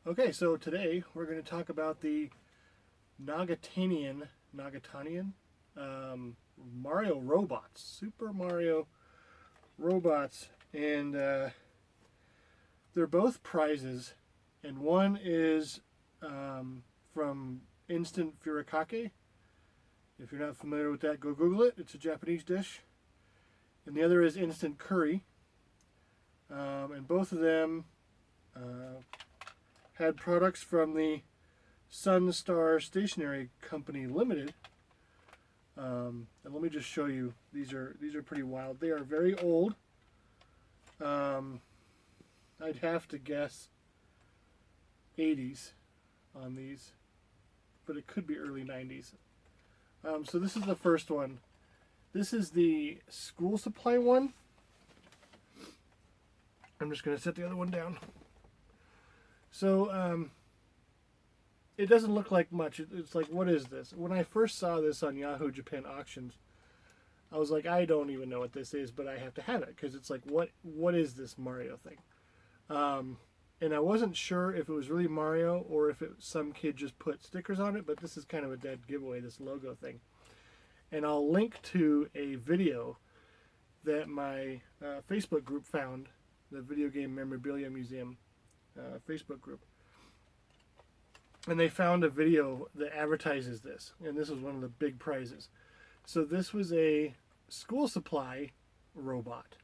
Okay, so today we're going to talk about the Nagatanien Mario robots, Super Mario robots, and they're both prizes, and one is from instant furikake. If you're not familiar with that, go Google it. It's a Japanese dish, and the other is instant curry, and both of them had products from the Sun Star Stationery Company Limited. And let me just show you. These are pretty wild. They are very old. I'd have to guess 80s on these, but it could be early 90s. So this is the first one. This is the school supply one. I'm just going to set the other one down. So it doesn't look like much. It's like, what is this? When I first saw this on Yahoo Japan Auctions, I was like, I don't even know what this is, but I have to have it because it's like, what is this Mario thing? And I wasn't sure if it was really Mario or if some kid just put stickers on it, but this is kind of a dead giveaway, this logo thing. And I'll link to a video that my Facebook group found, the Video Game Memorabilia Museum Facebook group. And they found a video that advertises this, and this was one of the big prizes. So this was a school supply robot.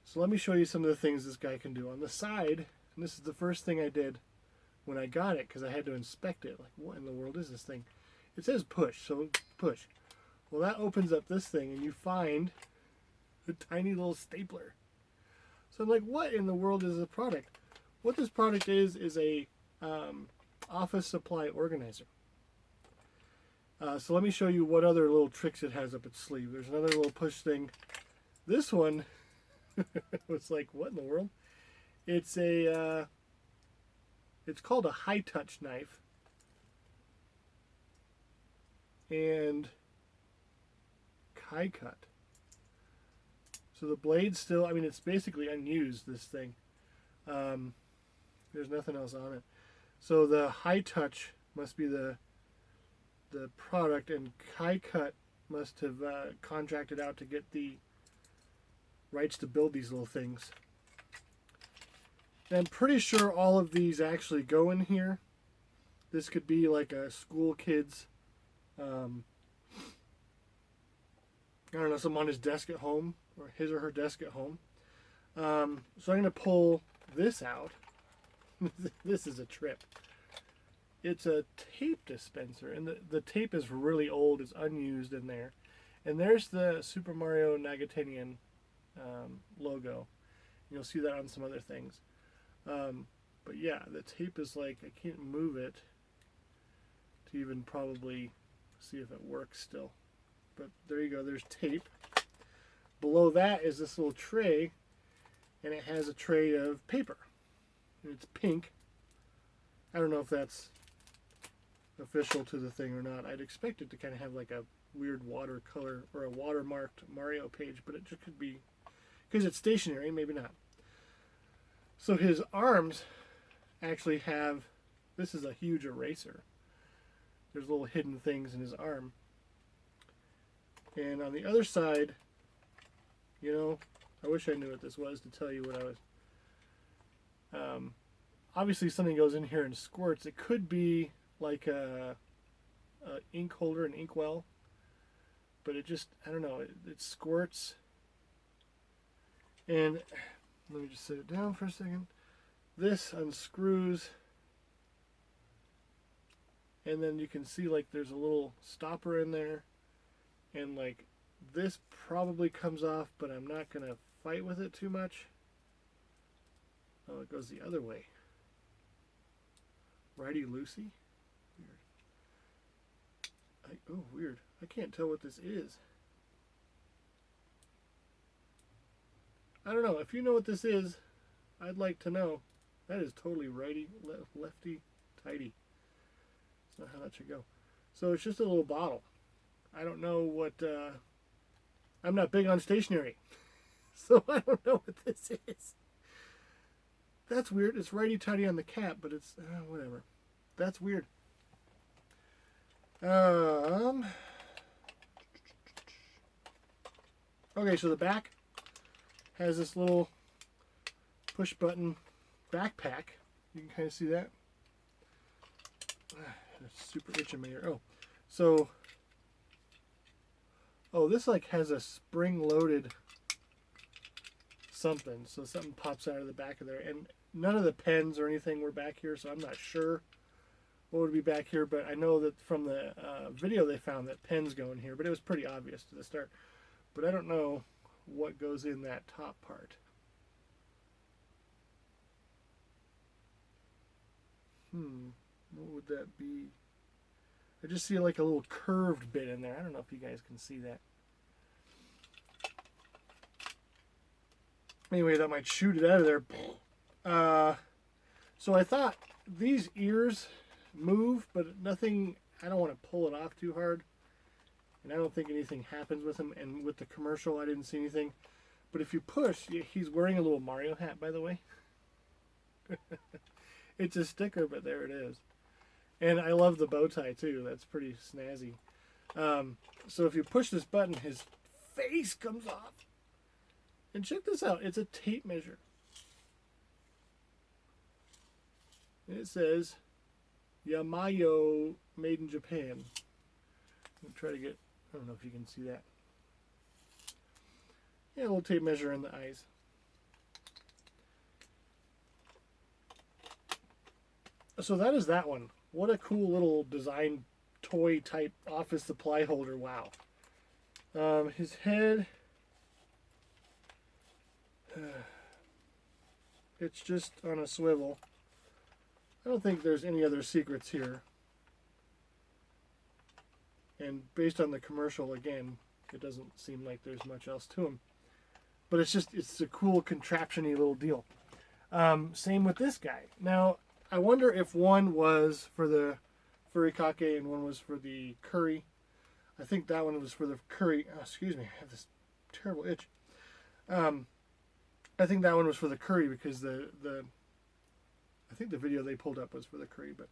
So let me show you some of the things this guy can do. On the side, and this is the first thing I did when I got it, because I had to inspect it. Like, what in the world is this thing? It says push, so push. Well, that opens up this thing, and you find a tiny little stapler. So I'm like, what in the world is this product? What this product is a office supply organizer. So let me show you what other little tricks it has up its sleeve. There's another little push thing. This one was like, what in the world? It's a it's called a high touch knife, and Kai cut. So the blade's still, I mean, it's basically unused, this thing. There's nothing else on it. So the high touch must be the product, and Kai cut must have contracted out to get the rights to build these little things. And I'm pretty sure all of these actually go in here. This could be like a school kid's, I don't know, something on his desk at home, or his or her desk at home. So I'm going to pull this out. This is a trip. It's a tape dispenser, and the tape is really old. It's unused in there. And there's the Super Mario Nagatanien logo. You'll see that on some other things. But yeah, the tape is like, I can't move it to even probably see if it works still. But there you go, there's tape. Below that is this little tray, and it has a tray of paper. And it's pink. I don't know if that's official to the thing or not. I'd expect it to kind of have like a weird watercolor or a watermarked Mario page, but it just could be, because it's stationary, maybe not. So his arms actually have, this is a huge eraser. There's little hidden things in his arm. And on the other side, you know, I wish I knew what this was to tell you what I was. Obviously something goes in here and squirts. It could be like a ink holder, an inkwell, but it just, I don't know, it squirts. And let me just set it down for a second. This unscrews, and then you can see like there's a little stopper in there, and like this probably comes off, but I'm not gonna fight with it too much. Oh, it goes the other way. Righty loosey? Weird. Oh, weird. I can't tell what this is. I don't know. If you know what this is, I'd like to know. That is totally righty, lefty, tighty. That's not how that should go. So it's just a little bottle. I don't know what, I'm not big on stationery. So I don't know what this is. That's weird. It's righty-tighty on the cap, but it's whatever. That's weird. Okay, so the back has this little push-button backpack. You can kind of see that. It's super itch in my ear. This like has a spring-loaded something, so something pops out of the back of there, and none of the pens or anything were back here, so I'm not sure what would be back here, but I know that from the video they found that pens go in here, but it was pretty obvious to the start. But I don't know what goes in that top part. What would that be? I just see like a little curved bit in there. I don't know if you guys can see that. Anyway, that might shoot it out of there. So I thought these ears move, but nothing, I don't want to pull it off too hard. And I don't think anything happens with him. And with the commercial, I didn't see anything. But if you push, he's wearing a little Mario hat, by the way. It's a sticker, but there it is. And I love the bow tie, too. That's pretty snazzy. So if you push this button, his face comes off. And check this out. It's a tape measure. And it says, Yamayo, made in Japan. I'll try to get, I don't know if you can see that. Yeah, a little tape measure in the eyes. So that is that one. What a cool little design toy type office supply holder. Wow. His head, it's just on a swivel. I don't think there's any other secrets here. And based on the commercial, again, it doesn't seem like there's much else to him. But it's a cool contraption-y little deal. Same with this guy. Now, I wonder if one was for the furikake and one was for the curry. I think that one was for the curry. Oh, excuse me, I have this terrible itch. I think that one was for the curry because I think the video they pulled up was for the curry, but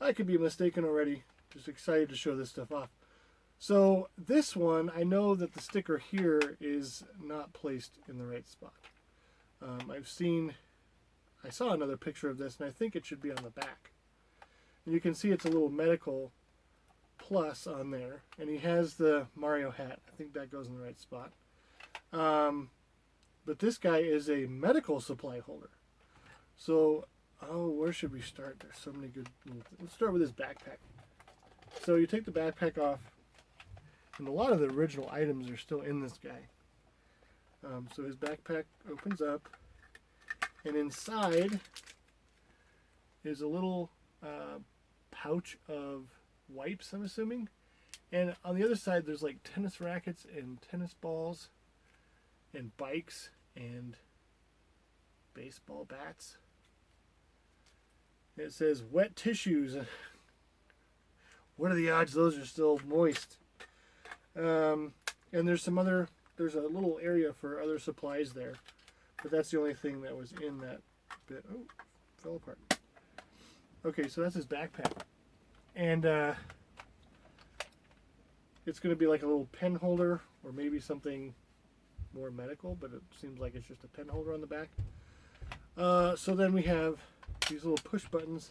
I could be mistaken already. Just excited to show this stuff off. So this one, I know that the sticker here is not placed in the right spot. I saw another picture of this, and I think it should be on the back. And you can see it's a little medical plus on there, and he has the Mario hat. I think that goes in the right spot. But this guy is a medical supply holder. So, where should we start? There's so many good. Let's start with his backpack. So you take the backpack off, and a lot of the original items are still in this guy. So his backpack opens up, and inside is a little pouch of wipes, I'm assuming. And on the other side, there's like tennis rackets and tennis balls and bikes and baseball bats. It says wet tissues. What are the odds those are still moist? And there's a little area for other supplies there. But that's the only thing that was in that bit. Oh, fell apart. Okay, so that's his backpack. And it's going to be like a little pen holder or maybe something more medical, but it seems like it's just a pen holder on the back. So then we have these little push buttons.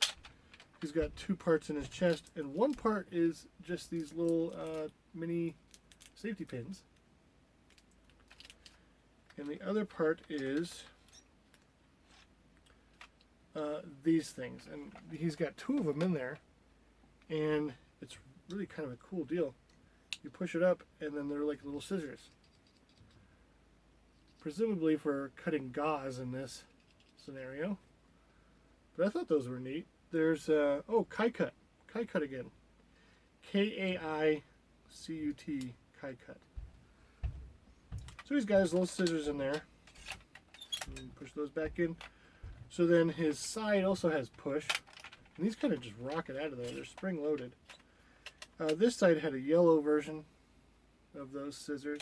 He's got two parts in his chest, and one part is just these little mini safety pins. And the other part is these things. And he's got two of them in there, and it's really kind of a cool deal. You push it up, and then they're like little scissors. Presumably for cutting gauze in this scenario. But I thought those were neat. There's, Kai Cut. Kai Cut again. K-A-I-C-U-T, Kai Cut. So he's got his little scissors in there. And push those back in. So then his side also has push. And these kind of just rocket out of there. They're spring loaded. This side had a yellow version of those scissors.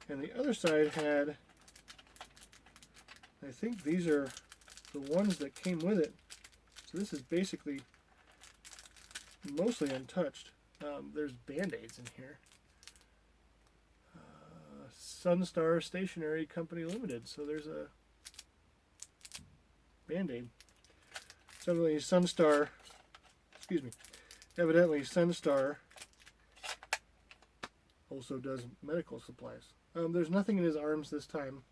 And the other side had, I think these are the ones that came with it. So this is basically mostly untouched. There's Band-Aids in here. Sunstar Stationery Company Limited. So there's a Band-Aid. Suddenly Sunstar, excuse me, evidently Sunstar also does medical supplies. There's nothing in his arms this time.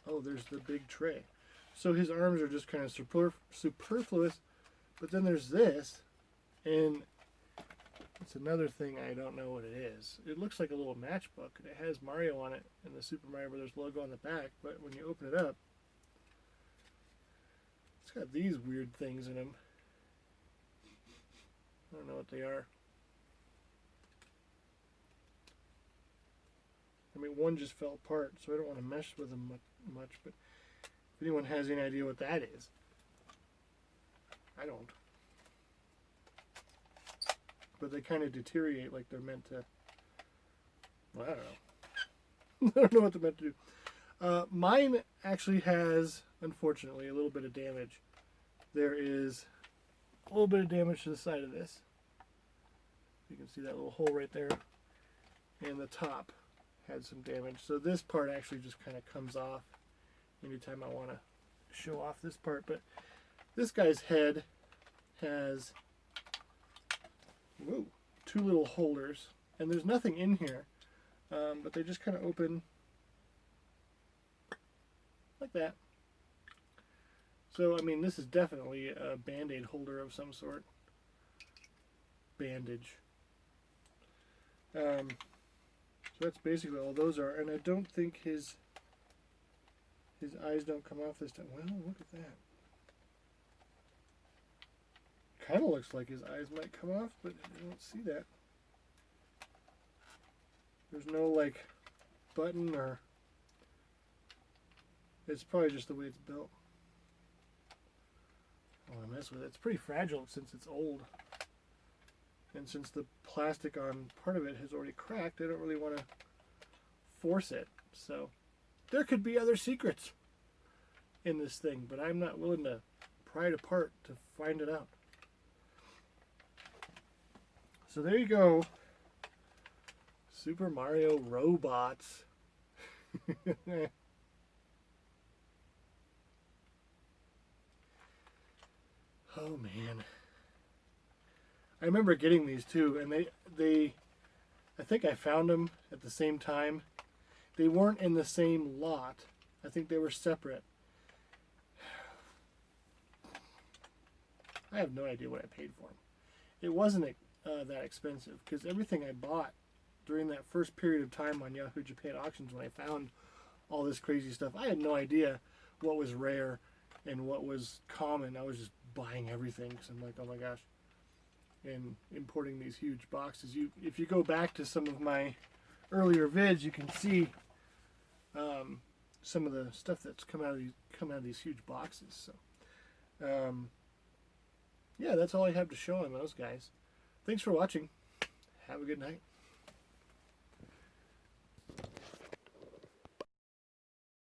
Oh, there's the big tray. So his arms are just kind of superfluous. But then there's this, and it's another thing I don't know what it is. It looks like a little matchbook. It has Mario on it and the Super Mario Brothers logo on the back, but when you open it up, it's got these weird things in them. I don't know what they are. I mean, one just fell apart, so I don't want to mess with them much, but if anyone has any idea what that is, I don't. But they kind of deteriorate like they're meant to. Well, I don't know. I don't know what they're meant to do. Mine actually has, unfortunately, a little bit of damage. There is a little bit of damage to the side of this. You can see that little hole right there. And the top had some damage. So this part actually just kind of comes off anytime I want to show off this part. But this guy's head has two little holders, and there's nothing in here, but they just kind of open like that. So I mean, this is definitely a Band-Aid holder of some sort. Bandage. So that's basically all those are, and I don't think his eyes don't come off this time. Well, look at that. Kind of looks like his eyes might come off, but I don't see that. There's no like button, or it's probably just the way it's built. I don't want to mess with it. It's pretty fragile since it's old, and since the plastic on part of it has already cracked, I don't really want to force it. So there could be other secrets in this thing, but I'm not willing to pry it apart to find it out. So there you go. Super Mario Robots. Oh man. I remember getting these too, and they I think I found them at the same time. They weren't in the same lot. I think they were separate. I have no idea what I paid for them. It wasn't that expensive, because everything I bought during that first period of time on Yahoo Japan auctions, when I found all this crazy stuff, I had no idea what was rare and what was common. I was just buying everything because I'm like, oh my gosh, and importing these huge boxes. If you go back to some of my earlier vids, you can see some of the stuff that's come out of these huge boxes. So yeah, that's all I have to show on those guys. Thanks for watching. Have a good night.